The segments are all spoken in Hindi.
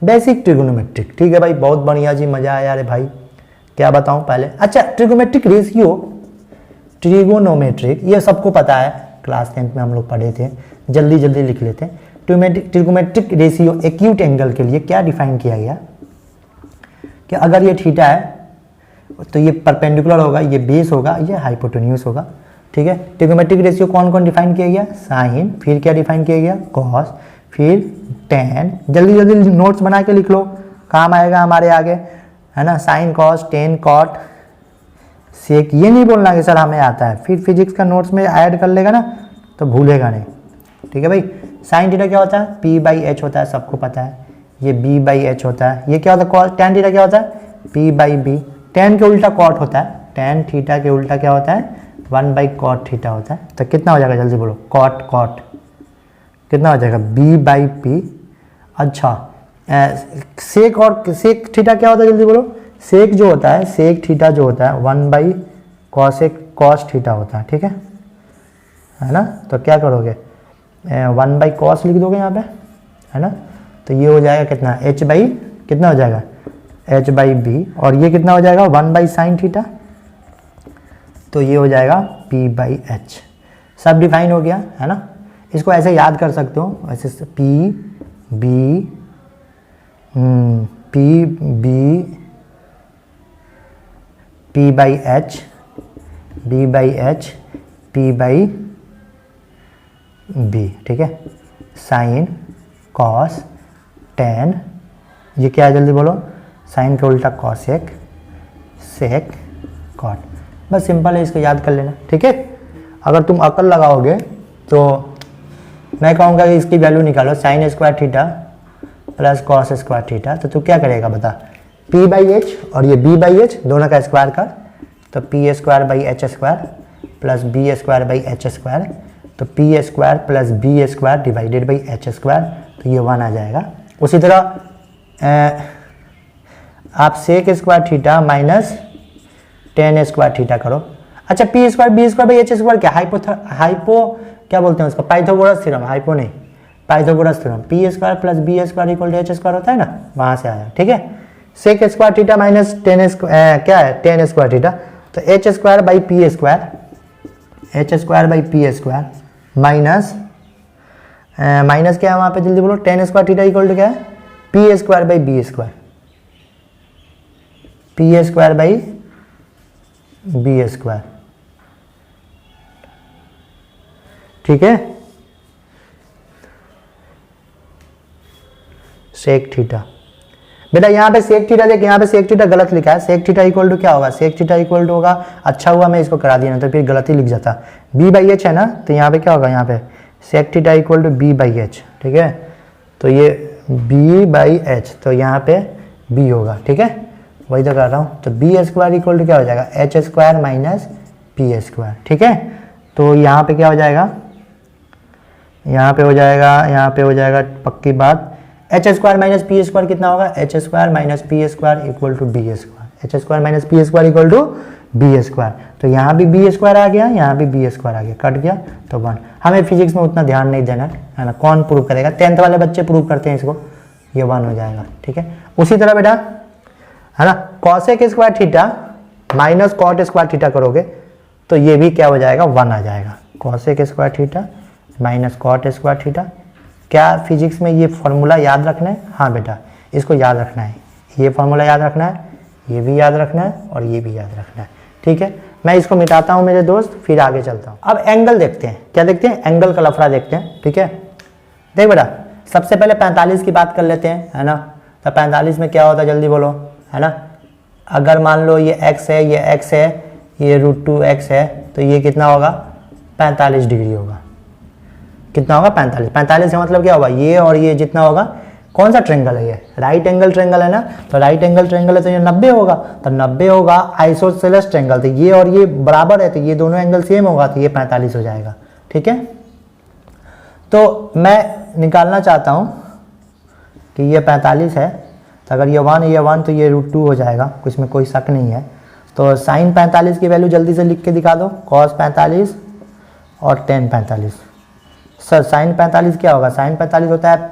Basic trigonometric. ठीक है भाई, बहुत बढ़िया जी, मजा आया रे भाई, क्या बताऊं पहले। अच्छा, ट्रिगोनोमेट्रिक रेशियो, ट्रिगोनोमेट्रिक ये सबको पता है, क्लास 10th में हम लोग पढ़े थे, जल्दी जल्दी लिख लेते हैं। ट्रिगोनोमेट्रिक रेशियो एक्यूट एंगल के लिए क्या डिफाइन किया गया कि अगर ये थीटा है तो ये परपेंडिकुलर होगा, ये बेस होगा, ये हाइपोटेन्यूज होगा। ठीक है, ट्रिगोनोमेट्रिक रेशियो कौन कौन डिफाइन किया गया, साइन, फिर क्या डिफाइन किया गया, कॉस, फिर टेन। जल्दी जल्दी नोट्स बना के लिख लो, काम आएगा हमारे आगे, है ना। साइन, कॉस, टेन, कॉट, सेक, ये नहीं बोलना कि सर हमें आता है, फिर फिजिक्स का नोट्स में ऐड कर लेगा ना तो भूलेगा नहीं। ठीक है भाई, साइन थीटा क्या होता है, पी बाई एच होता है, सबको पता है। ये बी बाई एच होता है। ये क्या होता है, कॉस, टेन थीटा क्या होता है, पी बाई बी। टेन के उल्टा कॉट होता है, टेन थीटा के उल्टा क्या होता है, 1 बाई कॉट थीटा होता है। तो कितना हो जाएगा, जल्दी बोलो, कॉट कॉट कितना हो जाएगा, बी बाई पी। अच्छा, सेक और सेक थीटा क्या होता है, जल्दी बोलो। सेक जो होता है, सेक थीटा जो होता है 1 बाई कॉसेक कॉस थीटा होता है। ठीक है ना। तो क्या करोगे, 1 बाई कॉस लिख दोगे यहाँ पे, है ना। तो ये हो जाएगा कितना, एच बाई कितना हो जाएगा, एच बाई बी। और ये कितना हो जाएगा, 1 बाई साइन थीटा। तो ये हो जाएगा पी बाई एच। सब डिफाइन हो गया, है ना। इसको ऐसे याद कर सकते हो, ऐसे P B P by H, B by H, P by B. ठीक है, साइन, कॉस, टेन, ये क्या है, जल्दी बोलो, साइन का उल्टा कॉसेक, सेक, कॉट। बस सिंपल है, इसको याद कर लेना। ठीक है, अगर तुम अकल लगाओगे तो मैं कहूँगा कि इसकी वैल्यू निकालो, sine square theta plus cos square theta. तो तू क्या करेगा बता, पी बाई एच और ये बी बाई एच दोनों का स्क्वायर कर, तो P square by H square plus B square by H square. तो P square plus B square divided by H square, तो ये 1 आ जाएगा। उसी तरह आप sec square theta minus tan square theta करो। अच्छा, P square B square by H square क्या, हाइपो क्या बोलते हैं उसको, पाइथागोरस थ्योरम, हाइपो नहीं, Pythagoras theorem. P square plus B square equal to H square होता है ना, वहाँ से आया। ठीक है, sec square theta minus tan क्या है, टेन स्क्वायर थीटा। तो H square by P square, H square by P square minus minus क्या है वहाँ पे, जल्दी बोलो, tan square theta equal to क्या है, P square by B square, P square by B square. ठीक है, सेक थीटा। बेटा यहाँ पे सेक थीटा देख, यहाँ पे सेक थीटा गलत लिखा है। सेक थीटा इक्वल टू क्या होगा, सेक थीटा इक्वल टू होगा, अच्छा हुआ मैं इसको करा दिया, ना तो फिर गलत ही लिख जाता। बी बाई एच है ना, तो यहाँ पे क्या होगा, यहाँ पे sec theta equal to B by H. ठीक है, तो ये बी बाई एच, तो यहाँ पे बी होगा। ठीक है, वही तो कर रहा हूँ। तो बी स्क्वायर इक्वल टू क्या हो जाएगा, H square minus P square. ठीक है, तो यहाँ पे क्या हो जाएगा, यहाँ पे हो जाएगा पक्की बात, H square minus P square कितना होगा, H square minus P square equal to B square, H square minus P square equal to B square. तो यहाँ भी बी स्क्वायर आ गया, यहाँ भी बी स्क्वायर आ गया, कट गया तो 1। हमें फिजिक्स में उतना ध्यान नहीं देना है ना, कौन प्रूव करेगा, 10th वाले बच्चे प्रूव करते हैं इसको, ये 1 हो जाएगा। ठीक है, उसी तरह बेटा, है ना, cosec square theta minus cot square theta करोगे तो ये भी क्या हो जाएगा, 1 आ जाएगा। Cosec square theta minus cot square theta. क्या फिजिक्स में ये फॉर्मूला याद रखना है, हाँ बेटा इसको याद रखना है, ये फॉर्मूला याद रखना है, ये भी याद रखना है और ये भी याद रखना है। ठीक है, मैं इसको मिटाता हूँ मेरे दोस्त, फिर आगे चलता हूँ। अब एंगल देखते हैं, क्या देखते हैं, एंगल का लफड़ा देखते हैं। ठीक है, देख बेटा, सबसे पहले 45 की बात कर लेते हैं, है ना। तो 45 में क्या होता है, जल्दी बोलो, है ना। अगर मान लो ये x है, ये x है, ये √2x है, तो ये कितना होगा, 45 डिग्री होगा। कितना होगा, 45। 45 का मतलब क्या होगा, ये और ये जितना होगा, कौन सा ट्रेंगल है ये, राइट एंगल ट्रेंगल है ना। तो राइट एंगल ट्रेंगल है तो ये 90 होगा, तो 90 होगा आइसोसेलेस ट्रेंगल, तो ये और ये बराबर है, तो ये दोनों एंगल सेम होगा, तो ये 45 हो जाएगा। ठीक है, तो मैं निकालना चाहता हूँ कि ये 45 है, तो अगर ये 1 तो ये √2 हो जाएगा, कुछ में कोई शक नहीं है। तो साइन 45 की वैल्यू जल्दी से लिख के दिखा दो, कॉस 45 और टेन 45। सर साइन 45 क्या होगा, साइन 45 होता है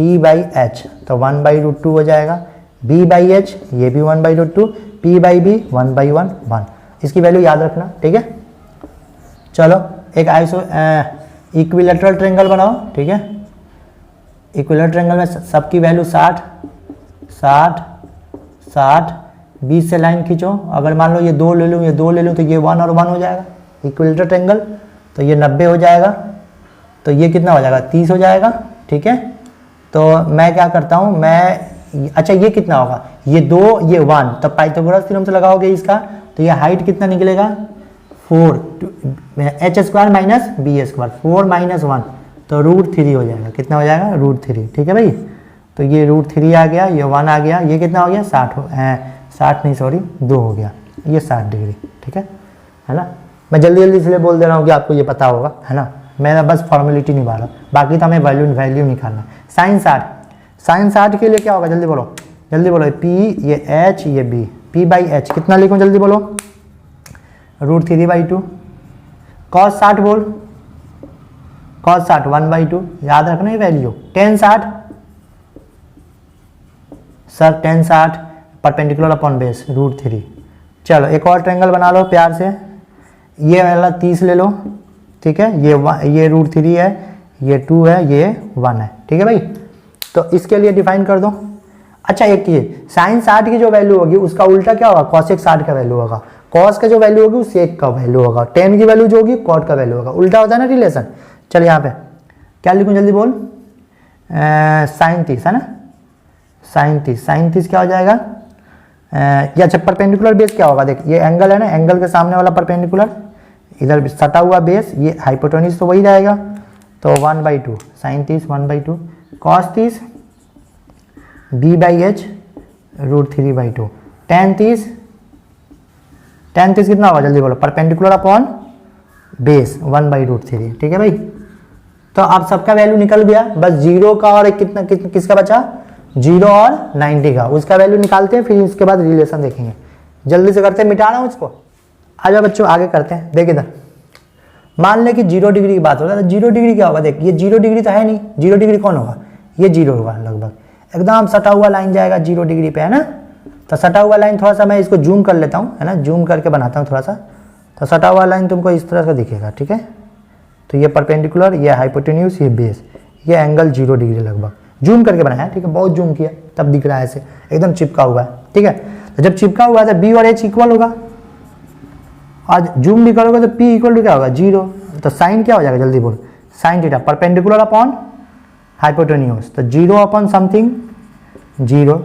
P बाई एच, तो 1/√2 हो जाएगा। B बाई एच, ये भी 1/√2, P बाई बी 1/1, इसकी वैल्यू याद रखना, ठीक है। चलो एक इक्विलेटरल ट्रायंगल बनाओ, ठीक है। इक्विलेटरल ट्रायंगल में सबकी वैल्यू 60 60 60, 20 से लाइन खींचो। अगर मान लो ये 2 ले लूँ, ये 2 ले लूँ, तो ये 1 और 1 हो जाएगा इक्विलेटरल ट्रायंगल, तो ये 90 हो जाएगा, तो ये कितना हो जाएगा 30 हो जाएगा, ठीक है। तो मैं क्या करता हूँ, मैं अच्छा ये कितना होगा, ये 2 ये 1, तब पाइथागोरस थ्योरम से लगाओगे इसका, तो ये हाइट कितना निकलेगा 4 h² माइनस b², 4 माइनस 1, तो √3 हो जाएगा। कितना हो जाएगा √3, ठीक है भाई। तो ये √3 आ गया, ये 1 आ गया, ये कितना हो गया 60 नहीं सॉरी 2 हो गया, ये 60 डिग्री, ठीक है ना। मैं जल्दी जल्दी इसलिए बोल दे रहा हूँ कि आपको ये पता होगा, है ना। मैं बस फॉर्मेलिटी निभा रहा हूँ, बाकी तो हमें वैल्यू निकालना। साइन 60 के लिए क्या होगा, जल्दी बोलो P, ये H, ये B, P बाई एच कितना लिखूँ, जल्दी बोलो √3/2। cos 60 बोल, cos 60 1/2, याद रखना ये value. tan 60 sir tan 60 perpendicular upon base √3। चलो एक और ट्रायंगल बना लो प्यार से, ये वाला 30 ले लो, ठीक है। ये √3 है, ये 2 है, ये 1 है, ठीक है भाई। तो इसके लिए डिफाइन कर दो। अच्छा एक ये साइन 60 की जो वैल्यू होगी उसका उल्टा क्या होगा, cosec 60 का वैल्यू होगा। cos का जो वैल्यू होगी वो sec का वैल्यू होगा, tan की वैल्यू जो होगी cot का वैल्यू होगा, उल्टा होता है ना रिलेशन। चल यहाँ पे क्या लिखूँ, जल्दी बोल साइन 30 है ना, साइन 30 क्या हो जाएगा, ये अच्छा परपेंडिकुलर बेस क्या होगा, देख ये एंगल है ना, एंगल के सामने वाला परपेंडिकुलर, इधर सटा हुआ बेस, ये हाइपोटेन्यूज तो वही रहेगा, तो 1/2 sine 30 1/2, cos 30 b by H √3/2, tan 30 कितना होगा, जल्दी बोलो परपेंडिकुलर अपॉन बेस 1/√3, ठीक है भाई। तो आप सबका वैल्यू निकल गया, बस 0 का और कितना किसका बचा, 0 और 90 का, उसका वैल्यू निकालते हैं, फिर इसके बाद रिलेशन देखेंगे। जल्दी से करते हैं, मिटा रहा हूँ इसको। आ जाओ बच्चों आगे करते हैं। देख इधर मान ले कि 0 डिग्री की बात हो रहा है, तो 0 डिग्री क्या होगा, देख ये 0 डिग्री तो है नहीं, 0 डिग्री कौन होगा, ये 0 होगा लगभग, एकदम सटा हुआ लाइन जाएगा 0 डिग्री पे, है ना। तो सटा हुआ लाइन थोड़ा सा मैं इसको जूम कर लेता हूँ, है ना, जूम करके बनाता हूँ थोड़ा सा। तो सटा हुआ लाइन तुमको इस तरह से दिखेगा, ठीक है। तो ये परपेंडिकुलर, ये हाइपोटेन्यूज, ये बेस, ये एंगल 0 डिग्री लगभग जूम करके बनाया, ठीक है, बहुत जूम किया तब दिख रहा है ऐसे, एकदम चिपका हुआ है, ठीक है। तो जब चिपका हुआ है तो B और H इक्वल होगा, आज जूम भी करोगे तो P इक्वल टू क्या होगा 0, तो साइन क्या हो जाएगा, जल्दी बोल, sine theta perpendicular upon hypotenuse, तो 0 अपॉन समथिंग 0,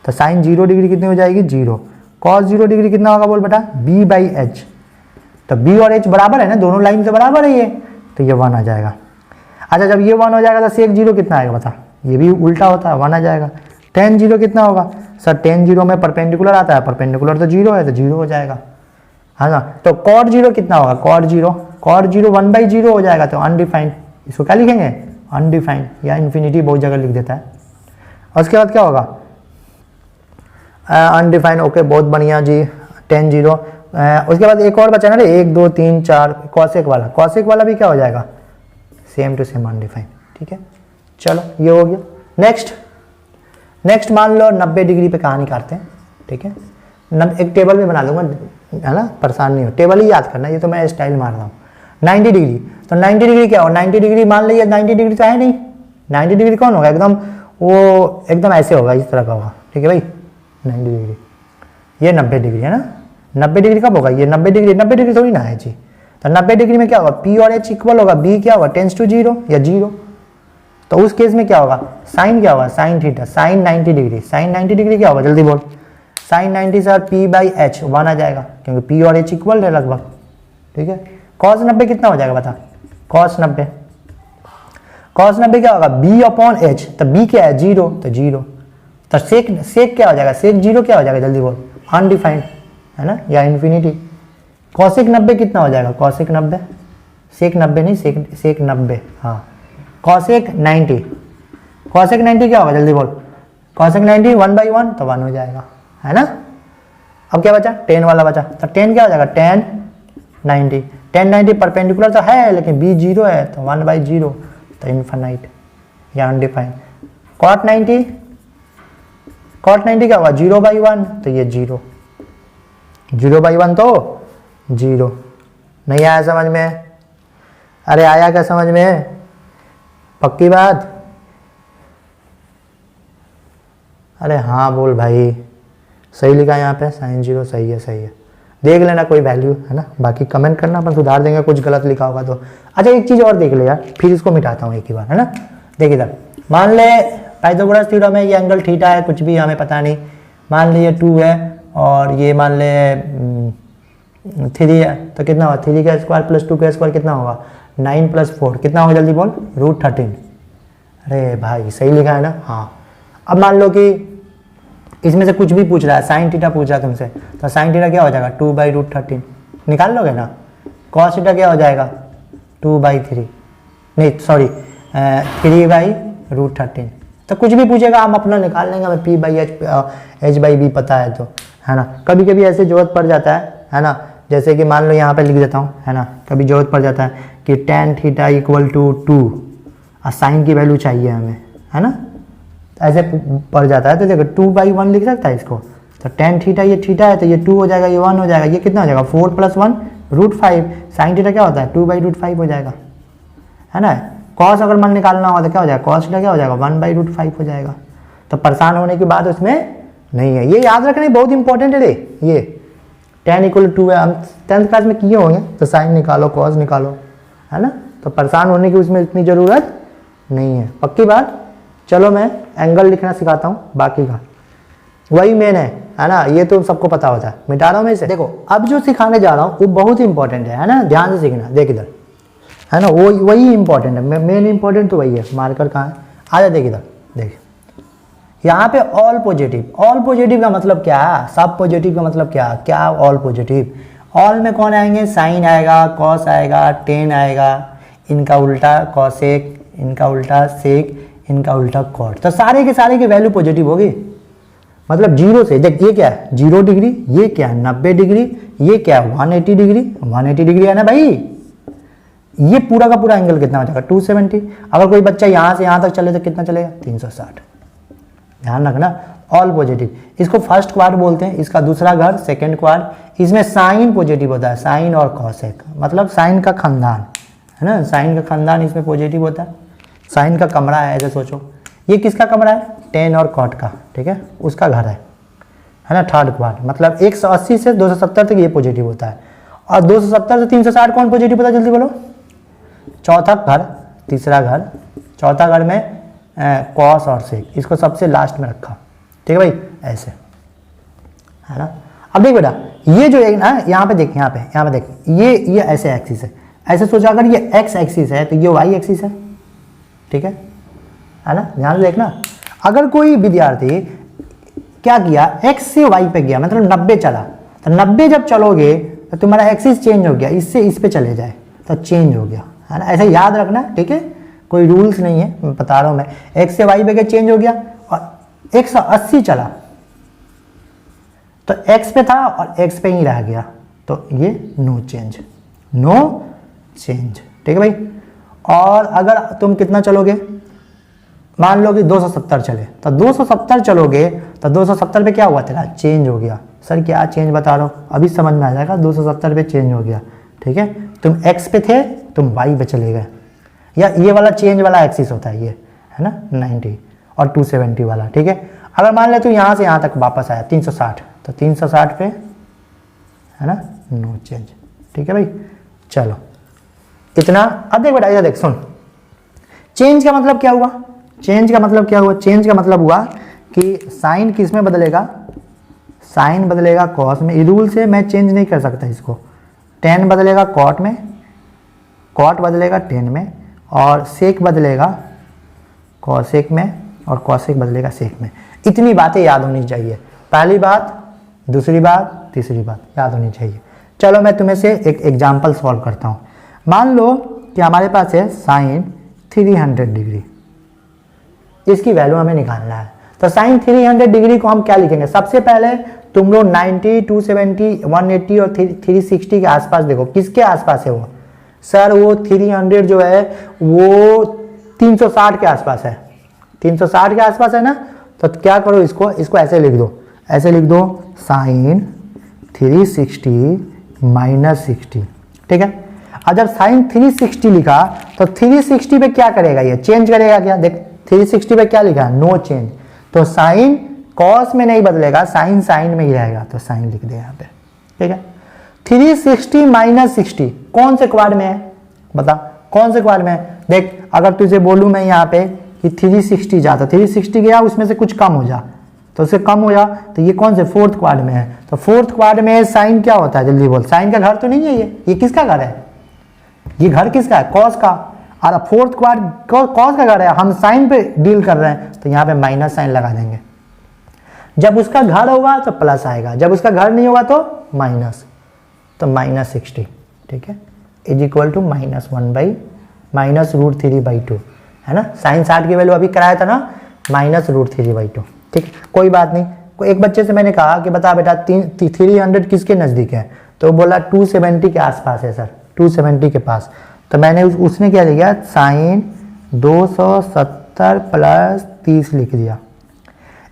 तो साइन 0 डिग्री कितनी हो जाएगी 0, cos 0 डिग्री कितना होगा बोल बेटा B बाई एच, तो B और H बराबर है ना, दोनों लाइन से बराबर है ये, तो ये 1 आ जाएगा। अच्छा जब ये 1 हो जाएगा तो sec 0 कितना आएगा बता, ये भी उल्टा होता है 1 आ जाएगा। tan 0 कितना होगा, सर tan 0 में परपेंडिकुलर आता है, परपेंडिकुलर तो 0 है, तो 0 हो जाएगा, है ना। तो cot 0 कितना होगा, cot 0 1/0 हो जाएगा, तो अनडिफाइंड, इसको क्या लिखेंगे अनडिफाइंड, या इन्फिनिटी बहुत जगह लिख देता है। और उसके बाद क्या होगा अनडिफाइंड, ओके बहुत बढ़िया जी, tan 0। उसके बाद एक और बचा ना रे, 1 2 3 4 cosec वाला भी क्या हो जाएगा सेम टू सेम अनडिफाइंड, ठीक है। चलो ये हो गया। नेक्स्ट मान लो 90 डिग्री पे कहानी काटते हैं, ठीक है। एक टेबल भी बना लूंगा, है ना, परेशान नहीं हो, टेबल ही याद करना, ये तो मैं स्टाइल मार रहा हूँ। 90 डिग्री, तो 90 डिग्री क्या हो, 90 डिग्री मान लीजिए 90 डिग्री तो है नहीं, 90 डिग्री कौन होगा, एकदम वो एकदम ऐसे होगा, इस तरह का होगा, ठीक है भाई 90 डिग्री। ये 90 डिग्री है ना, 90 डिग्री कब होगा, ये 90 डिग्री थोड़ी ना है जी। तो 90 डिग्री में क्या होगा, P और H इक्वल होगा, B क्या होगा टेंस टू 0 या 0। तो उस केस में क्या होगा, साइन क्या होगा, साइन थीटा, साइन 90 डिग्री क्या होगा, जल्दी बोल, sine 90 sir P by H 1 आ जाएगा, क्योंकि P और H इक्वल है लगभग, ठीक है। cos 90 कितना हो जाएगा बता, cos 90 क्या होगा B अपॉन H, तो B क्या है 0, तो 0। तो सेक क्या हो जाएगा, सेक 0 क्या हो जाएगा, जल्दी बोल, अनडिफाइंड, है ना, या इन्फिनिटी। cosec 90 कितना हो जाएगा, cosec 90, सेक 90 नहीं, सेक 90, हाँ cosec 90 क्या होगा, जल्दी बोल, cosec 90 1/1, तो 1 हो जाएगा, है ना। अब क्या बचा, tan वाला बचा, तो tan क्या हो जाएगा tan 90 परपेंडिकुलर तो है लेकिन B 0 है, तो 1/0, तो इनफाइनाइट या अनडिफाइंड। कॉट 90, कॉट 90 क्या हुआ 0/1, तो ये 0, 0/1 तो 0। नहीं आया समझ में? अरे आया क्या समझ में? पक्की बात? अरे हाँ बोल भाई, सही लिखा यहाँ पे sin 0, सही है सही है। देख लेना कोई वैल्यू है ना, बाकी कमेंट करना, अपन सुधार देंगे कुछ गलत लिखा होगा तो। अच्छा एक चीज़ और देख ले यार, फिर इसको मिटाता हूँ एक ही बार, है ना। देख इधर, मान ले पाइथागोरस थ्योरम है, ये एंगल थीटा है, कुछ भी हमें पता नहीं। मान ले ये 2 है और ये मान ले 3 है, तो कितना होगा 3 का स्क्वायर प्लस 2 का स्क्वायर कितना होगा 9 + 4 कितना होगा जल्दी बोल, √13। अरे भाई सही लिखा है ना। हाँ अब मान लो कि इसमें से कुछ भी पूछ रहा है, sin थीटा पूछ रहा है तुमसे, तो sin थीटा क्या हो जाएगा 2/√13, निकाल लोगे ना। cos थीटा क्या हो जाएगा 2/3, नहीं सॉरी 3/√13। तो कुछ भी पूछेगा हम अपना निकाल लेंगे, हमें P/H/B पता है तो, है ना। कभी कभी ऐसे जरूरत पड़ जाता है ना, जैसे कि मान लो यहाँ पे लिख देता हूँ, है ना। कभी जरूरत पड़ जाता है कि tan थीटा = 2 और साइन की वैल्यू चाहिए हमें, है ना, ऐसे पड़ जाता है। तो देखो 2/1 लिख सकता है इसको, तो tan थीटा ये थीटा है तो ये 2 हो जाएगा, ये 1 हो जाएगा, ये कितना हो जाएगा 4 + 1 √5। साइन थीटा क्या होता है 2/√5 हो जाएगा, है ना। कॉस अगर मन निकालना होगा तो क्या हो जाएगा, कॉस थीटा क्या हो जाएगा 1/√5 हो जाएगा। तो परेशान होने की बात उसमें नहीं है, ये याद रखना बहुत इंपॉर्टेंट है रे। ये tan = 2 है, हम 10th क्लास में किए होंगे, तो साइन निकालो कॉस निकालो, है ना। तो परेशान होने की उसमें इतनी ज़रूरत नहीं है, पक्की बात। चलो मैं एंगल लिखना सिखाता हूँ, बाकी का वही मेन है ना, ये तो सबको पता होता है। मिटा रहा हूँ मैं इसे। देखो अब जो सिखाने जा रहा हूँ वो बहुत इंपॉर्टेंट है ना, ध्यान से सीखना। देख इधर, है ना, वो वही इंपॉर्टेंट है, मेन इंपॉर्टेंट तो वही है। मार्कर कहाँ है, आ जा देख इधर, देख यहाँ पे ऑल पॉजिटिव। ऑल पॉजिटिव का मतलब क्या है, सब पॉजिटिव का मतलब क्या, क्या ऑल पॉजिटिव। ऑल में कौन आएंगे, साइन आएगा, कॉस आएगा, टेन आएगा, इनका उल्टा कॉसेक, इनका उल्टा सेक, इनका उल्टा कॉट। तो सारे के सारे की वैल्यू पॉजिटिव होगी। मतलब 0 से, देख ये क्या है 0 डिग्री, ये क्या है 90 डिग्री, ये क्या है 180 डिग्री, 180 डिग्री है ना भाई। ये पूरा का पूरा एंगल कितना हो जाएगा 270। अगर कोई बच्चा यहाँ से यहाँ तक चले तो कितना चलेगा 360। ध्यान रखना ऑल पॉजिटिव। इसको फर्स्ट क्वाड बोलते हैं, इसका दूसरा घर सेकेंड क्वाड। इसमें साइन पॉजिटिव होता है, साइन और कॉसेक, मतलब साइन का खानदान, है ना, साइन का खानदान इसमें पॉजिटिव होता है। साइन का कमरा है, ऐसे सोचो। ये किसका कमरा है, टेन और कॉट का, ठीक है, उसका घर है ना, थर्ड क्वाड। मतलब 180 से 270 तक ये पॉजिटिव होता है, और 270 से 360 कौन पॉजिटिव होता है जल्दी बोलो। चौथा घर, तीसरा घर, चौथा घर में कॉस और सेक, इसको सबसे लास्ट में रखा, ठीक है भाई, ऐसे, है ना। अब देख बेटा, ये जो एक ना यहाँ पे देख, यहाँ पे देख, ये ऐसे एक्सिस है, ऐसे सोचा अगर ये एक्स एक्सिस है तो ये वाई एक्सिस है, ठीक है ना। ध्यान से देखना, अगर कोई विद्यार्थी क्या किया x से y पे गया, मतलब 90 चला, तो 90 जब चलोगे तो तुम्हारा एक्सिस चेंज हो गया, इससे इस पे चले जाए तो चेंज हो गया, है ना। ऐसे याद रखना, ठीक है, कोई रूल्स नहीं है, मैं बता रहा हूँ मैं। x से y पे गया चेंज हो गया, और 180 चला तो x पे था और x पे ही रह गया, तो ये नो चेंज, नो चेंज, ठीक है भाई। और अगर तुम कितना चलोगे, मान लो कि 270 चले, तो 270 चलोगे तो 270 पे क्या हुआ तेरा, चेंज हो गया। सर क्या चेंज बता रहा हूँ, अभी समझ में आ जाएगा। 270 पे चेंज हो गया, ठीक है, तुम x पे थे, तुम y पे चले गए, या ये वाला चेंज वाला एक्सिस होता है ये, है ना, 90 और 270 वाला, ठीक है। अगर मान ले तू यहाँ से यहाँ तक वापस आया 360, तो 360 पे, है ना, नो चेंज, ठीक है भाई। चलो इतना। अब देख बेटा, इधर देख, सुन, चेंज का मतलब क्या हुआ, चेंज का मतलब क्या हुआ, चेंज का मतलब हुआ कि साइन किस में बदलेगा, साइन बदलेगा कॉस में। रूल से मैं चेंज नहीं कर सकता इसको। टेन बदलेगा कॉट में, कॉट बदलेगा टेन में, और सेक बदलेगा कॉसेक में, और कॉसेक बदलेगा सेक में। इतनी बातें याद होनी चाहिए, पहली बात, दूसरी बात, तीसरी बात याद होनी चाहिए। चलो मैं तुम्हें से एक एग्जाम्पल सॉल्व करता हूँ। मान लो कि हमारे पास है साइन 300 डिग्री, इसकी वैल्यू हमें निकालना है। तो साइन 300 डिग्री को हम क्या लिखेंगे, सबसे पहले तुम लोग 90, 270, 180 और 360 के आसपास देखो, किसके आसपास है वो। सर वो 300 जो है वो 360 के आसपास है, 360 के आसपास है ना, तो क्या करो, इसको ऐसे लिख दो, ऐसे लिख दो साइन 360 माइनस 60, ठीक है। अब जब साइन 360 लिखा तो 360 पे क्या करेगा, ये चेंज करेगा क्या, देख 360 पे क्या लिखा, नो चेंज, तो साइन कॉस में नहीं बदलेगा, साइन साइन में ही रहेगा, तो साइन लिख दे यहाँ पे, ठीक है। 360 माइनस 60 कौन से क्वाड में है, बता कौन से क्वाड में है। देख अगर तुझे बोलूं मैं यहाँ पे कि 360 जाता, 360 गया उसमें से कुछ कम हो जा, तो उससे कम हो जा, तो ये कौन से फोर्थ क्वाड में है, तो फोर्थ क्वाड में साइन क्या होता है, जल्दी बोल, साइन का घर तो नहीं है ये किसका घर है, ये घर किसका है, कॉस का, और फोर्थ क्वाड कॉस का घर है, हम साइन पे डील कर रहे हैं, तो यहाँ पे माइनस साइन लगा देंगे। जब उसका घर होगा तो प्लस आएगा, जब उसका घर नहीं होगा तो माइनस, तो माइनस 60, ठीक है, इज इक्वल टू -1 माइनस √3/2, है ना। साइन 60 की वैल्यू अभी कराया था ना, -√3/2, ठीक है, कोई बात नहीं। एक बच्चे से मैंने कहा कि बता बेटा 300 किसके नज़दीक है, तो बोला 270 के आसपास है सर, 270 के पास, तो मैंने उसने क्या लिखा, साइन 270 प्लस 30 लिख दिया।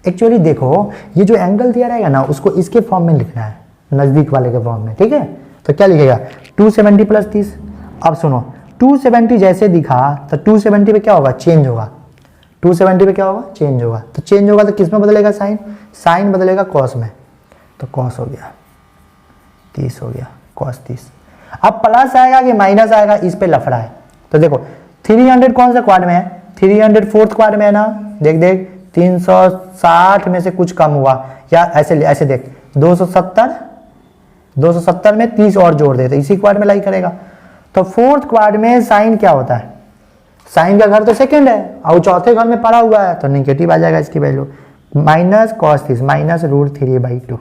एक्चुअली देखो ये जो एंगल दिया रहेगा ना, उसको इसके फॉर्म में लिखना है, नज़दीक वाले के फॉर्म में, ठीक है। तो क्या लिखेगा, 270 प्लस 30। अब सुनो 270 जैसे दिखा तो 270 पे क्या होगा, चेंज होगा, 270 पे क्या होगा, चेंज होगा, तो चेंज होगा तो किस में बदलेगा, साइन बदलेगा कॉस में, तो कॉस हो गया 30 हो गया, कॉस 30। अब प्लस आएगा कि माइनस आएगा, इस पे लफड़ा है। तो देखो 300 कौन सा क्वाड में है, 300 फोर्थ क्वाड में है ना, देख 360 में से कुछ कम हुआ, या ऐसे देख 270 में 30 और जोड़ दे तो इसी क्वाड में लाई करेगा। तो फोर्थ क्वाड में साइन क्या होता है, साइन का घर तो सेकंड है और चौथे घर में पड़ा हुआ है, तो नेगेटिव आ जाएगा इसकी वैल्यू, माइनस कॉस 30 -√3/2,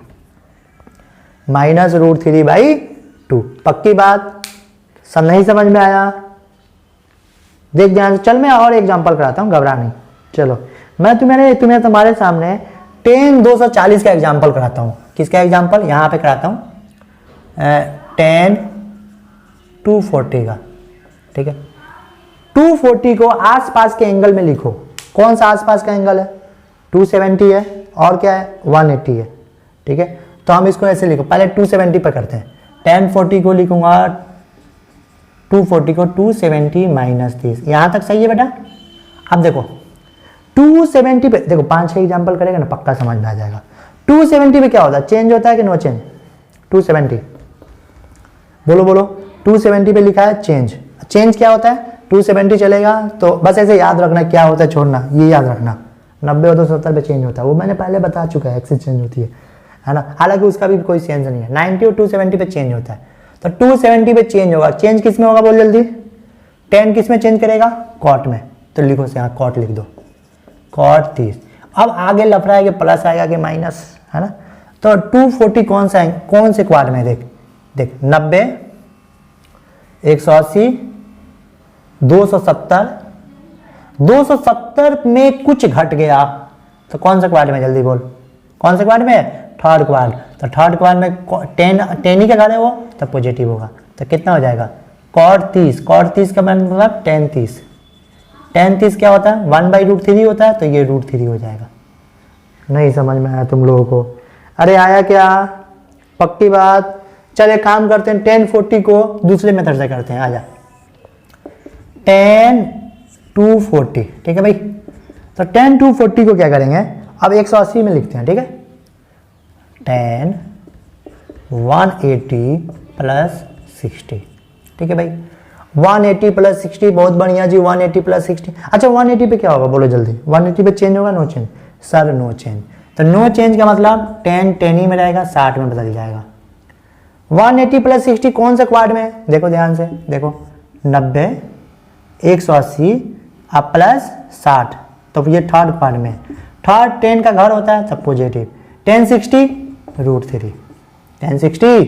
-√3/2। पक्की बात, सब नहीं समझ में आया, देख ध्यान से चल, मैं और एग्जांपल कराता हूँ, घबरा नहीं। चलो मैं तुम्हें तुम्हारे सामने tan 240 का एग्जांपल कराता हूँ। किसका एग्जांपल, यहाँ पे कराता हूँ, tan 240 का, ठीक है। 240 को आसपास के एंगल में लिखो, कौन सा आसपास का एंगल है, 270 है और क्या है 180 है, ठीक है। तो हम इसको ऐसे लिखो, पहले 270 पे करते हैं, tan 40 को लिखूंगा 240 को 270 माइनस 30, यहाँ तक सही है बेटा। अब देखो 270 पे देखो 5-6 एग्जाम्पल करेगा ना, पक्का समझ में आ जाएगा। 270 पे क्या होता है, चेंज होता है कि नो चेंज, 270 बोलो 270 पे लिखा है चेंज क्या होता है, 270 चलेगा, तो बस ऐसे याद रखना क्या होता है, छोड़ना, ये याद रखना 90 और 270 पे चेंज होता है, वो मैंने पहले बता चुका है, एक्सिस चेंज होती है ना, हालांकि उसका भी कोई सेंस नहीं है। 90 और 270 पे चेंज होता है, तो 270 पे चेंज होगा, चेंज किस में होगा बोल जल्दी, tan किस में चेंज करेगा, कॉट में, तो लिखो से यहाँ कॉट लिख दो, कॉट 30। अब आगे लफड़ा है कि प्लस आएगा कि माइनस, है ना। तो 240 कौन से क्वाड में, देख 90, 180, 270 में कुछ घट गया, तो कौन सा क्वाड में, जल्दी बोल, कौन से क्वाड में, थर्ड क्वाड। तो थर्ड क्वाड में टेन ही का घर है वो, तो पॉजिटिव होगा, तो कितना हो जाएगा, कॉट 30 का मतलब tan 30 क्या होता है, 1/√3 होता है, तो ये √3 हो जाएगा। नहीं समझ में आया तुम लोगों को, अरे आया क्या, पक्की बात। चल एक काम करते हैं, tan 40 को दूसरे मेथड से करते हैं, आजा, tan 240, ठीक है भाई। तो tan 240 को क्या करेंगे, अब 180 में लिखते हैं, ठीक है, tan 180 प्लस 60, ठीक है भाई। 180 प्लस 60 बहुत बढ़िया जी, 180 प्लस 60। अच्छा 180 पे क्या होगा बोलो जल्दी, 180 पे चेंज होगा, no change sir, no change. तो नो चेंज का मतलब tan ही में रहेगा, 60 में बदल जाएगा। 180 प्लस 60 कौन से क्वाड में है, देखो ध्यान से, देखो 90, 180 अब प्लस 60, तो ये थर्ड क्वाड में, थर्ड tan का घर होता है, तब पॉजिटिव, tan 60 √3, tan 60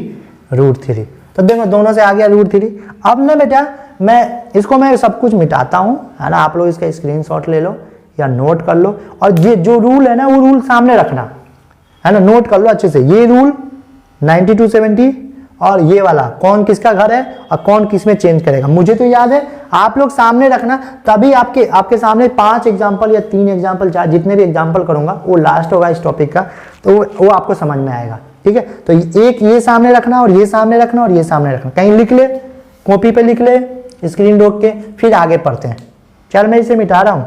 √3, तो देखो दोनों से आ गया √3। अब ना बेटा मैं सब कुछ मिटाता हूँ, है ना, आप लोग इसका स्क्रीनशॉट ले लो या नोट कर लो, और ये जो रूल है ना वो रूल सामने रखना, है ना, नोट कर लो अच्छे से। ये रूल 90 270 और ये वाला कौन किसका घर है और कौन किस में चेंज करेगा। मुझे तो याद है, आप लोग सामने रखना, तभी आपके सामने 5 एग्जाम्पल या 3 एग्जाम्पल, जितने भी एग्जाम्पल करूंगा वो लास्ट होगा इस टॉपिक का, तो वो आपको समझ में आएगा। ठीक है, तो एक ये सामने रखना और ये सामने रखना और ये सामने रखना, कहीं लिख ले, कॉपी पे लिख ले, स्क्रीन रोक के, फिर आगे पढ़ते हैं। चल मैं इसे मिटा रहा हूँ,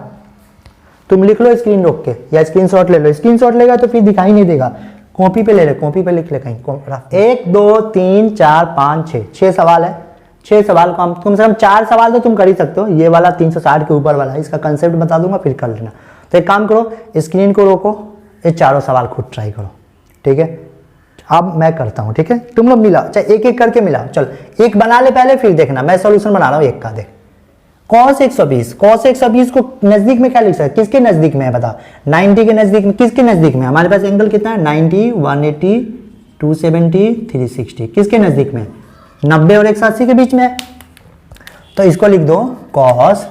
तुम लिख लो स्क्रीन रोक के या स्क्रीनशॉट ले लो। स्क्रीनशॉट लेगा तो फिर दिखाई नहीं देगा, कॉपी पे ले ले, कॉपी पे लिख ले कहीं। 1 2 3 4 5 6 6 सवाल है। 6 सवाल को कम से कम 4 सवाल तो तुम कर ही सकते हो। ये वाला 360 के ऊपर वाला, इसका कंसेप्ट बता दूंगा फिर कर लेना। तो एक काम करो, स्क्रीन को रोको, ये चारों सवाल खुद ट्राई करो। ठीक है, अब मैं करता हूँ। ठीक है, तुम लोग मिलाओ, चाहे एक एक करके मिलाओ। चल एक बना ले पहले, फिर देखना। मैं सोल्यूशन बना रहा हूँ एक का, देख। cos 120 को नजदीक में क्या लिख सकते हैं, किसके नजदीक में है बता, 90 के नजदीक में। किसके नजदीक में, हमारे पास एंगल कितना है, 90, 180, 270, 360, किसके नजदीक में, 90 और 180 के बीच में है। तो इसको लिख दो cos,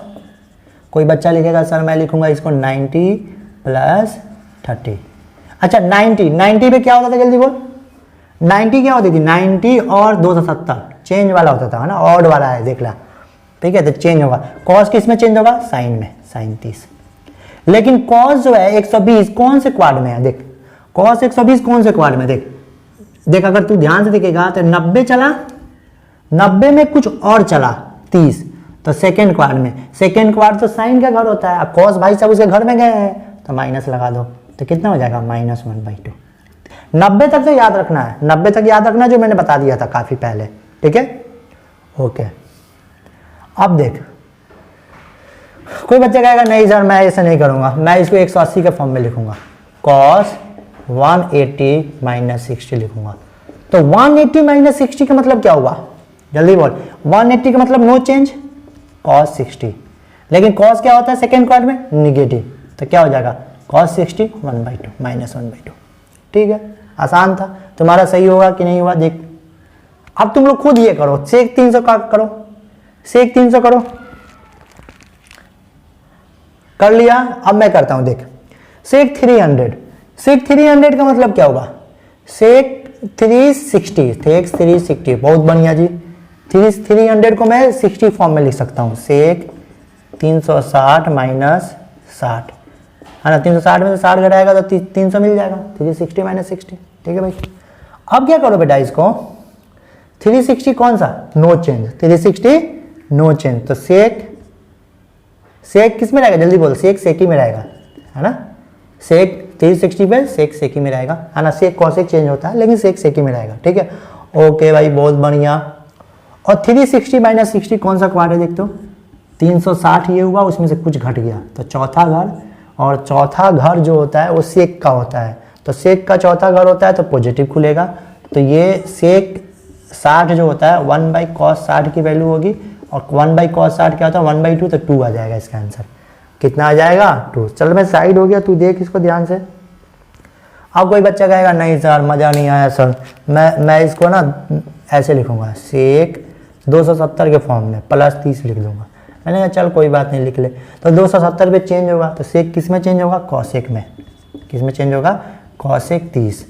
कोई बच्चा लिखेगा सर मैं लिखूंगा इसको 90 + 30। अच्छा 90 पे क्या होता था, जल्दी बोल। 90 क्या होती थी, 90 और 270 चेंज वाला होता था, है ना, ऑड वाला है, देख ला। ठीक है, तो चेंज होगा। कॉस किस में चेंज होगा, साइन में, साइन 30। लेकिन कॉस जो है 120 कौन से क्वाड में है, देख। कॉस 120 कौन से क्वाड में, देख अगर तू ध्यान से देखेगा तो 90 चला, 90 में कुछ और चला 30, तो सेकेंड क्वाड में। सेकेंड क्वाड तो साइन का घर होता है। अब कॉस भाई साहब उसके घर में गए हैं तो माइनस लगा दो, तो कितना हो जाएगा, -1/2। 90 तक तो याद रखना है, 90 तक याद रखना, जो मैंने बता दिया था काफी पहले। ठीक है, ओके। अब देख, कोई बच्चा कहेगा नहीं सर मैं ऐसे नहीं करूंगा, मैं इसको 180 के फॉर्म में लिखूंगा, cos 180 - 60 लिखूंगा। तो 180 - 60 का मतलब क्या हुआ, जल्दी बोल। 180 का मतलब नो चेंज, cos 60। लेकिन cos क्या होता है सेकेंड क्वाड में, निगेटिव, तो क्या हो जाएगा cos 60 1/2 -1/2। ठीक है, आसान था। तुम्हारा सही होगा कि नहीं हुआ देख। अब तुम लोग खुद ये करो, सेक 300 का करो, सेक 300 करो, कर लिया। अब मैं करता हूं, देख सेक 300। सेक 300 का मतलब क्या होगा, सेक 360, सेक 360, बहुत बढ़िया जी। 300 को मैं 60 फॉर्म में लिख सकता हूं, सेक 360 - 60, है ना। 360 में से 60 घटाएगा तो 300 मिल जाएगा, 360 - 60। ठीक है भाई, अब क्या करो बेटा, इसको 360 कौन सा, नो चेंज, 360 नो चेंज, तो सेक किस में रहेगा, जल्दी बोल। सेक ही में रहेगा, है ना। सेक 360 पे सेक ही में रहेगा, है ना। सेक कॉसेक चेंज होता है लेकिन सेक ही में रहेगा। ठीक है, ओके भाई, बहुत बढ़िया। और 360 - 60 कौन सा क्वाड है, देखते हो 360 ये हुआ, उसमें से कुछ घट गया तो चौथा घर, और चौथा घर जो होता है वो सेक का होता है, तो सेक का चौथा घर होता है तो पॉजिटिव खुलेगा। तो ये सेक 60 जो होता है 1/cos 60 की वैल्यू होगी, और 1/cos 60 क्या होता है 1/2, तो 2 आ जाएगा इसका आंसर। कितना आ जाएगा, 2। चल मैं साइड हो गया, तू देख इसको ध्यान से। अब कोई बच्चा कहेगा नहीं सर मज़ा नहीं आया सर, मैं इसको ना ऐसे लिखूंगा, सेक 270 के फॉर्म में +30 लिख दूंगा। मैंने कहा चल कोई बात नहीं लिख ले। तो 270 पे चेंज होगा, तो सेक किस में चेंज होगा, कॉसेक में। किस में चेंज होगा, कॉसेक 30।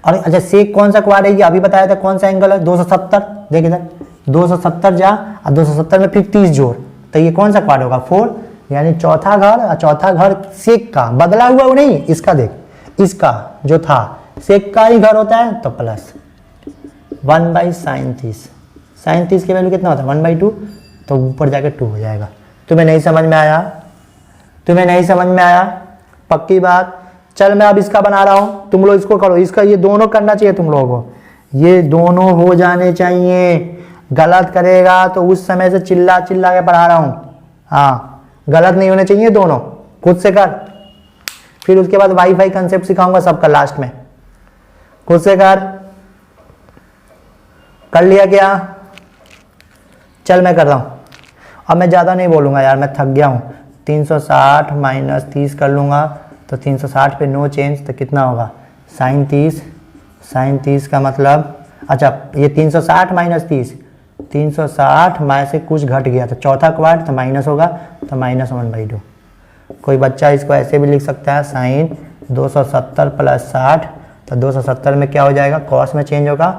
और अच्छा सेक कौन सा क्वाड है, ये अभी बताया था कौन सा एंगल है, 270। देख इधर 270 जा, और 270 में फिर 30 जोड़, तो ये कौन सा क्वाड होगा, 4। यानी चौथा घर, और चौथा घर सेक का बदला हुआ वो नहीं, इसका देख, इसका जो था सेक का ही घर होता है, तो प्लस 1/sin 30। sin 30 की वैल्यू कितना होता है 1/2, तो ऊपर जाके 2 हो जाएगा। तुम्हें नहीं समझ में आया, तुम्हें नहीं समझ में आया, पक्की बात। चल मैं अब इसका बना रहा हूं, तुम लोग इसको करो। इसका ये दोनों करना चाहिए तुम लोगों को, ये दोनों हो जाने चाहिए। गलत करेगा तो उस समय से चिल्ला चिल्ला के पढ़ा रहा हूं, हाँ गलत नहीं होने चाहिए दोनों। खुद से कर, फिर उसके बाद वाईफाई कंसेप्ट सिखाऊंगा सबका लास्ट में। खुद से कर लिया क्या, चल मैं कर रहा हूं। अब मैं ज़्यादा नहीं बोलूँगा यार, मैं थक गया हूँ। 360 - 30 कर लूँगा, तो 360 पे नो चेंज, तो कितना होगा sin 30। sin 30 का मतलब, अच्छा ये 360 - 30, 360 में से कुछ घट गया तो चौथा क्वाड, तो माइनस होगा, तो -1/2। कोई बच्चा इसको ऐसे भी लिख सकता है, sin 270 + 60, तो 270 में क्या हो जाएगा, कॉस में चेंज होगा,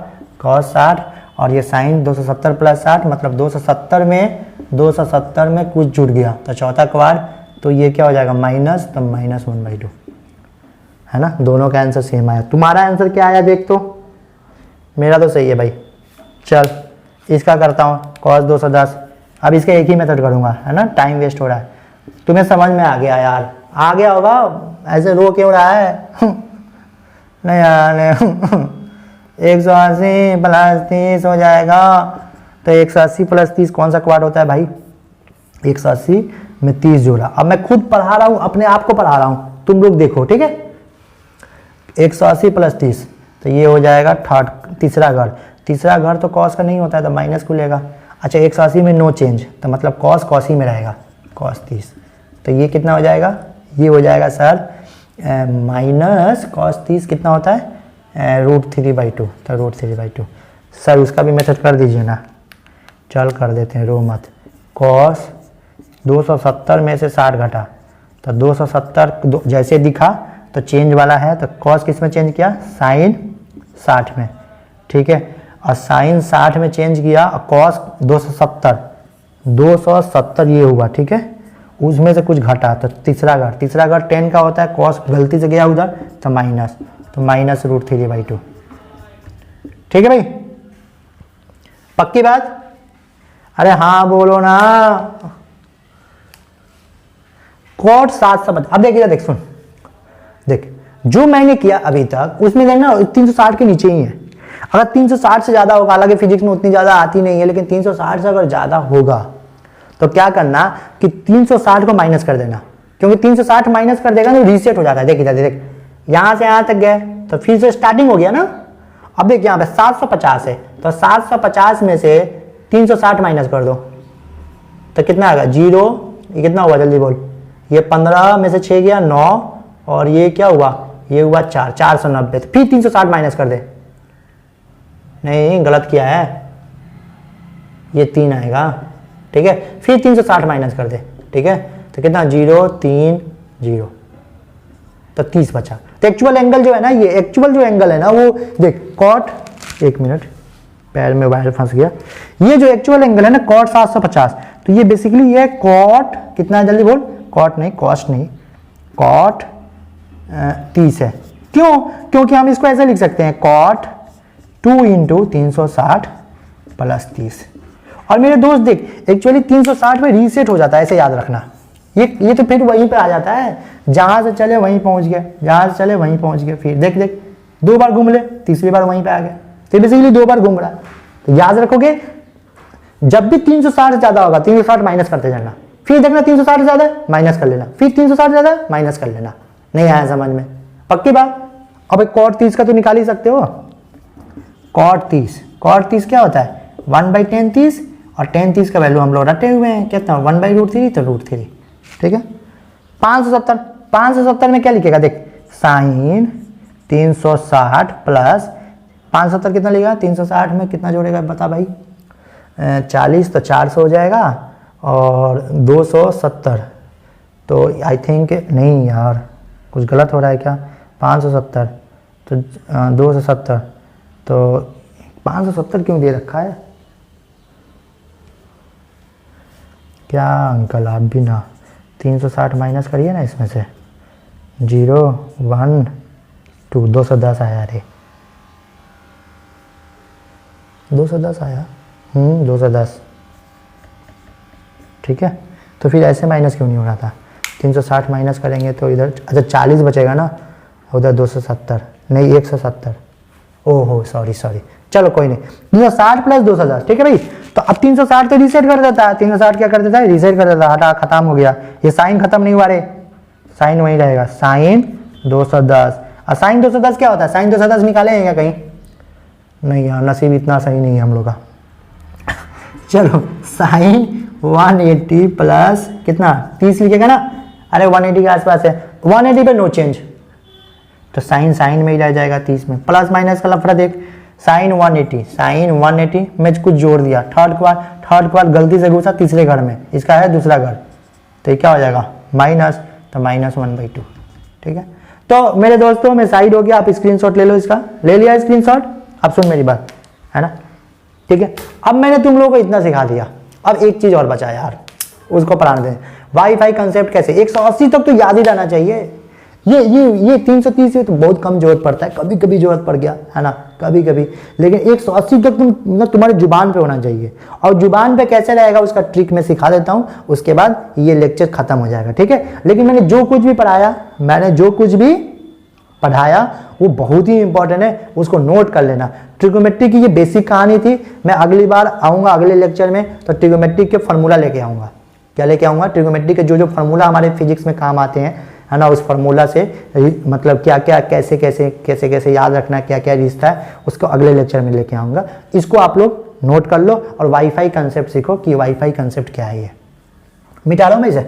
cos 60, और ये साइन 270 प्लस 60 मतलब 270 में कुछ जुड़ गया तो चौथा क्वाड, तो ये क्या हो जाएगा माइनस, तो -1/2 है ना। दोनों का आंसर सेम आया। तुम्हारा आंसर क्या आया देख तो, मेरा तो सही है भाई। चल इसका करता हूँ cos 210। अब इसका एक ही मेथड करूँगा है ना, टाइम वेस्ट हो रहा है। तुम्हें समझ में आ गया यार, आ गया होगा, ऐसे रो क्यों रहा है नहीं यार नहीं 180 प्लस 30 हो जाएगा, तो 180 प्लस 30 कौन सा क्वाड होता है भाई, 180 में 30 जोड़ा। अब मैं खुद पढ़ा रहा हूँ, अपने आप को पढ़ा रहा हूँ, तुम लोग देखो ठीक है। 180 प्लस 30 तो ये हो जाएगा तीसरा घर। तीसरा घर तो कॉस का नहीं होता है तो माइनस खुलेगा। अच्छा 180 में नो चेंज, तो मतलब कॉस ही में रहेगा, cos 30। तो ये कितना हो जाएगा, ये हो जाएगा सर माइनस cos 30 कितना होता है √3/2, तो √3/2। सर उसका भी मेथड कर दीजिए ना। चल कर देते हैं, रो मत। cos 270 में से 60 घटा, तो 270 जैसे दिखा तो चेंज वाला है, तो cos किस में चेंज किया, साइन 60 में, ठीक है। और साइन 60 में चेंज किया और cos 270 ये हुआ, ठीक है। उसमें से कुछ घटा तो तीसरा घर 10 का होता है, cos गलती से गया उधर तो माइनस, तो -√3/2, ठीक है भाई। पक्की बात, अरे हाँ बोलो ना। cot 750, अब देखिए देख सुन देख, जो मैंने किया अभी तक उसमें देखना 360 के नीचे ही है। अगर 360 से ज्यादा होगा, हालांकि फिजिक्स में उतनी ज्यादा आती नहीं है, लेकिन 360 से अगर ज्यादा होगा तो क्या करना कि 360 को माइनस कर देना, क्योंकि 360 माइनस कर देगा तो रीसेट हो जाता है। देखिए देख, यहां से यहां तक गए तो फिर से स्टार्टिंग हो गया ना। अब देख यहाँ पे 750 है, तो 750 में से 360 माइनस कर दो तो कितना आएगा 0। ये कितना हुआ जल्दी बोल, ये 15 में से 6 गया 9, और ये क्या हुआ, ये हुआ 490। तो फिर 360 माइनस कर दे, नहीं गलत किया है, ये 3 आएगा, ठीक है। फिर 360 माइनस कर दे, ठीक है। तो कितना 0 3 0, तो 30 बचा। तो एक्चुअल एंगल जो है ना, ये एक्चुअल जो एंगल है ना वो देख cot, एक मिनट पैर में वायर फंस गया। ये जो एक्चुअल एंगल है ना cot 750, तो ये बेसिकली ये cot कितना, जल्दी बोल, cot नहीं cos नहीं, cot 30 है। क्यों, क्योंकि हम इसको ऐसे लिख सकते हैं cot 2 × 360 प्लस 30। और मेरे दोस्त देख, एक्चुअली 360 में रीसेट हो जाता है, ऐसे याद रखना। ये तो फिर वहीं पे आ जाता है, जहां से चले वहीं पहुंच गए, जहां से चले वहीं पहुंच गए। फिर देख 2 बार घूम ले, तीसरी बार वहीं पे आ गए, तो बेसिकली 2 बार घूम रहा है। तो याद रखोगे, जब भी 360 ज्यादा होगा 360 माइनस करते जाना, फिर देखना 360 ज्यादा माइनस कर लेना, फिर 360 ज्यादा माइनस कर लेना। नहीं आया समझ में, पक्की बात। अब cot 30 का तो निकाल ही सकते हो। cot 30 क्या होता है 1/10 30, और 10 30 का वैल्यू हम लोग रटे हुए हैं, कितना 1/√3, तो √3, ठीक है। 570 में क्या लिखेगा देख, साइन 360 प्लस 570 कितना लिखेगा, 360 में कितना जोड़ेगा बता भाई, 40 तो 400 हो जाएगा, और 270 तो आई थिंक नहीं यार कुछ गलत हो रहा है क्या, 570 तो 270, तो 570 क्यों दे रखा है क्या अंकल, आप भी ना 360 माइनस करिए ना इसमें से, 0 1 2 210 आया रे, 210 आया, 210, ठीक है। तो फिर ऐसे माइनस क्यों नहीं हो रहा था, 360 माइनस करेंगे तो इधर अच्छा 40 बचेगा ना, उधर 270 नहीं 170, ओहो सॉरी, चलो कोई नहीं, 360 प्लस 210, ठीक है भाई। तो अब 360 तो रीसेट कर देता है, 360 क्या कर देता है, रीसेट कर देता है, हटा खत्म हो गया। ये साइन खत्म नहीं हुआ रे, साइन वही रहेगा, साइन 210। और साइन 210 क्या होता है, साइन 210 निकाले हैं क्या कहीं, नहीं यार नसीब इतना सही नहीं है हम लोग का। चलो साइन 180 प्लस कितना 30 लिखेगा ना, अरे 180 के आसपास है, 180 पे नो चेंज, तो साइन में ही रह जाएगा 30 में, प्लस माइनस का लफड़ा देख, साइन 180 में कुछ जोड़ दिया, थर्ड क्वार गलती से घुसा तीसरे घर में, इसका है दूसरा घर, तो ये क्या हो जाएगा माइनस, तो -1/2, ठीक है। तो मेरे दोस्तों मैं साइड हो गया, आप स्क्रीनशॉट ले लो, इसका ले लिया स्क्रीनशॉट। अब सुन मेरी बात है ना, ठीक है, अब मैंने तुम लोगों को इतना सिखा दिया, अब एक चीज और बचा यार, उसको पढ़ाने दें। वाईफाई कंसेप्ट कैसे, 180 तक तो याद ही रहना चाहिए। ये 330 से तो बहुत कम जरूरत पड़ता है, कभी कभी जरूरत पड़ गया है ना, कभी कभी, लेकिन 180 तक तुम्हारे जुबान पे होना चाहिए। और जुबान पे कैसे रहेगा उसका ट्रिक मैं सिखा देता हूँ, उसके बाद ये लेक्चर खत्म हो जाएगा, ठीक है। लेकिन मैंने जो कुछ भी पढ़ाया वो बहुत ही इंपॉर्टेंट है, उसको नोट कर लेना। ट्रिगोमेट्री की ये बेसिक कहानी थी। मैं अगली बार आऊँगा अगले लेक्चर में तो ट्रिगोमेट्री के फार्मूला लेके आऊँगा। क्या लेके आऊँगा, ट्रिगोमेट्री के जो फार्मूला हमारे फिजिक्स में काम आते हैं, है ना, उस फार्मूला से मतलब क्या क्या कैसे याद रखना, क्या क्या रिश्ता है, उसको अगले लेक्चर में लेके आऊँगा। इसको आप लोग नोट कर लो और वाईफाई कंसेप्ट सीखो कि वाईफाई कंसेप्ट क्या है। ये मिटा रहा हूँ मैं इसे,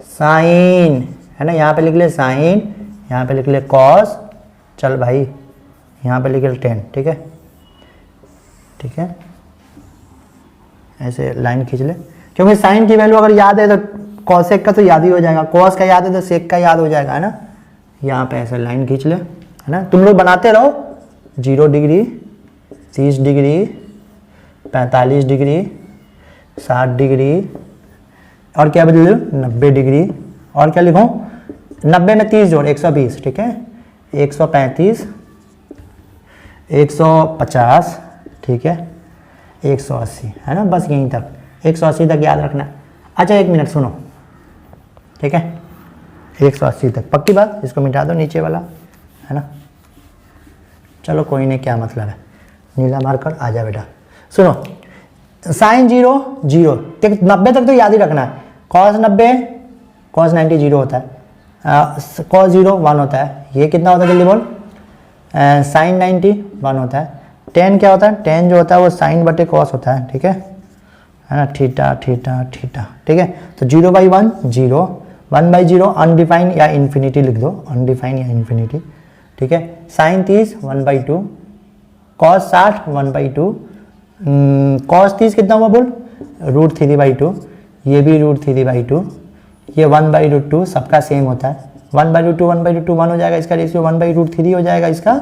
साइन है ना, यहाँ पे लिख ले साइन, यहाँ पे लिख ले कॉस, चल भाई यहाँ पे लिख ले टेन, ठीक है, ठीक है, ऐसे लाइन खींच ले, क्योंकि साइन की वैल्यू अगर याद है तो कॉसेक का तो याद ही हो जाएगा, कॉस का याद है तो सेक का याद हो जाएगा, है ना। यहाँ पे ऐसे लाइन खींच ले, है ना, तुम लोग बनाते रहो, 0 डिग्री, 30 डिग्री, 45 डिग्री, 60 डिग्री, और क्या बदल लो 90 डिग्री, और क्या लिखूँ 90 में 30 जोड़ 120, ठीक है, 135, 150, ठीक है, 180, है ना, बस यहीं तक 180 तक याद रखना। अच्छा एक मिनट सुनो, ठीक है, 180 तक पक्की बात, इसको मिटा दो नीचे वाला, है ना, चलो कोई नहीं, क्या मतलब है, नीला मार्कर आ जा बेटा। सुनो, साइन 0 0, 90 तक तो याद ही रखना है, कॉस 90, कॉस 90 0 होता है, कॉस 0 1 होता है, ये कितना होता है जल्दी बोल, साइन 90 1 होता है, टेन क्या होता है, टेन जो होता है वो साइन बटे कॉस होता है, ठीक है ना, थीटा थीटा थीटा, ठीक है। तो 0/1 0, 1/0 अनडिफाइन या इन्फिनिटी लिख दो, अनडिफाइन या इन्फिनिटी, ठीक है। साइन 30 1/2, कॉस 60 1/2, कॉस 30 कितना हुआ बोल, √3/2, ये भी √3/2, ये 1/√2, सबका सेम होता है, 1/√2 1/2 1 हो जाएगा, इसका रेशियो 1/√3 हो जाएगा, इसका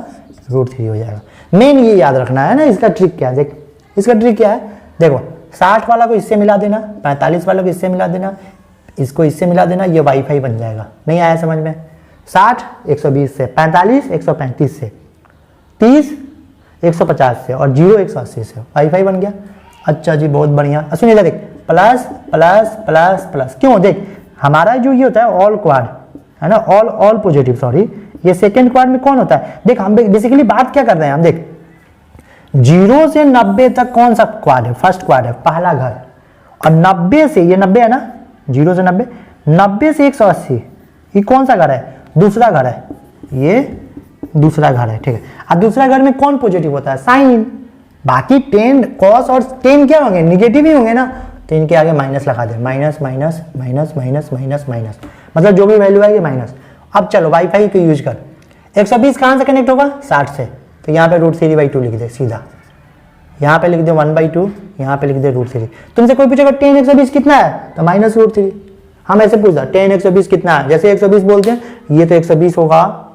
√3 हो जाएगा। मेन ये याद रखना है ना, इसका ट्रिक क्या है, देख इसका ट्रिक क्या है, देखो 60 वाला को इससे मिला देना, 45 वाला को इससे मिला देना, इसको इससे मिला देना, ये वाईफाई बन जाएगा। नहीं आया समझ में, 60 120 से, 45 135 से, 30 150 से, और 0 180 से, वाईफाई बन गया। अच्छा जी बहुत बढ़िया। सुनिएगा देख, प्लस प्लस प्लस प्लस, क्यों, देख हमारा जो ये होता है ऑल क्वाड, है ना, ऑल पॉजिटिव, सॉरी, ये सेकेंड क्वाड में कौन होता है, देख हम बेसिकली बात क्या कर रहे हैं, हम देख 0 से 90 तक कौन सा क्वाड है, फर्स्ट क्वाड है, पहला घर, और 90 से, ये 90 है ना, 0 से 90, 90 से 180, ये कौन सा घर है, दूसरा घर है, ये दूसरा घर है, ठीक है। अब दूसरा घर में कौन पॉजिटिव होता है, साइन, बाकी टेन कॉस और टेन क्या होंगे, निगेटिव ही होंगे ना, तो इनके आगे माइनस लगा दे, minus minus minus minus minus minus, मतलब जो भी वैल्यू आएगी माइनस। अब चलो वाईफाई को यूज कर, 120 कहाँ से कनेक्ट होगा, 60 से, तो यहाँ पे √3/2 लिख दे सीधा, यहाँ पे लिख दे 1/2, यहाँ पे लिख दे √3। तुमसे कोई पूछेगा 10 120 कितना है, तो -√3। हम ऐसे पूछता 10 120 कितना है, जैसे 120 बोलते हैं, ये तो 120 होगा,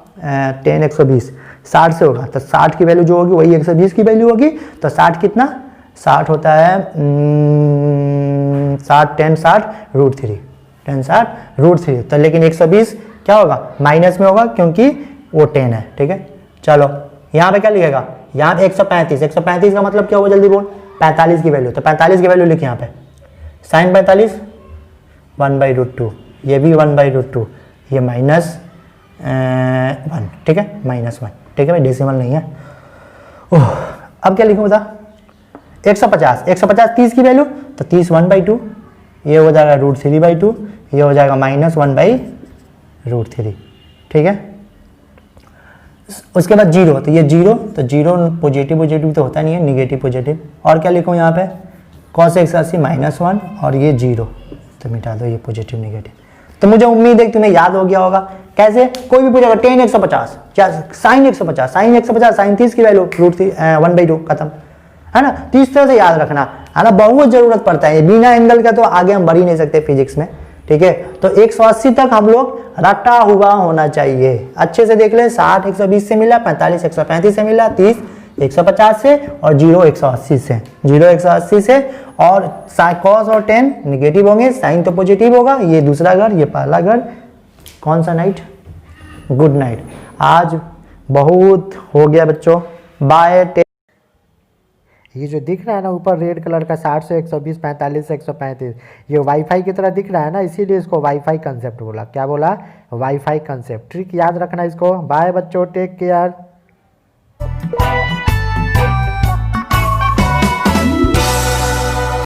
10 120 60 से होगा, तो 60 की वैल्यू जो होगी वही 120 की वैल्यू होगी, तो 60 कितना, 60 होता है 60 10 60 √3, 10 60 √3, तो लेकिन 120 क्या होगा, माइनस में होगा क्योंकि वो 10 है, ठीक है। चलो यहाँ पे क्या लिखेगा, यहाँ पे 135, 135 का मतलब क्या होगा जल्दी बोल, 45 की वैल्यू, तो 45 की वैल्यू लिख यहाँ पे, साइन 45 1/√2, ये भी 1/√2, ये -1, ठीक है, -1, ठीक है भाई, डेसिमल नहीं है। ओह, अब क्या लिखूँ बता, 150 30 की वैल्यू, तो 30 1/2, ये हो जाएगा √3/2, ये हो जाएगा -1/√3, ठीक है। उसके बाद 0, तो ये 0, तो 0 पॉजिटिव तो होता नहीं है, निगेटिव पॉजिटिव। और क्या लिखूँ यहाँ पे, cos 180 -1, और ये 0, तो मिटा दो ये पॉजिटिव निगेटिव। तो मुझे उम्मीद है कि तुम्हें याद हो गया होगा। कैसे, कोई भी पूछेगा 10 150 क्या, साइन 150, साइन 30 की वैल्यू √1/2 खत्म, है ना। तो इस तरह से याद रखना, है ना, बहुत जरूरत पड़ता है, बिना एंगल का तो आगे हम बढ़ ही नहीं सकते फिजिक्स में, ठीक है। तो 180 तक हम लोग रटा हुआ होना चाहिए, अच्छे से देख ले, 60 120 से मिला, 45 135 से मिला, 30 150 से, और 0 180 से, 0 180 से। और cos और tan निगेटिव होंगे, साइन तो पॉजिटिव होगा। ये दूसरा घर, ये पहला घर। कौन सा नाइट? Good night. आज बहुत हो गया बच्चों, बाय। ये जो दिख रहा है ना ऊपर रेड कलर का 60 से 120 45 से 135, ये वाईफाई की तरह दिख रहा है ना, इसीलिए इसको वाईफाई कंसेप्ट बोला। क्या बोला? Wifi concept. ट्रिक याद रखना इसको। बाय बच्चों, टेक केयर।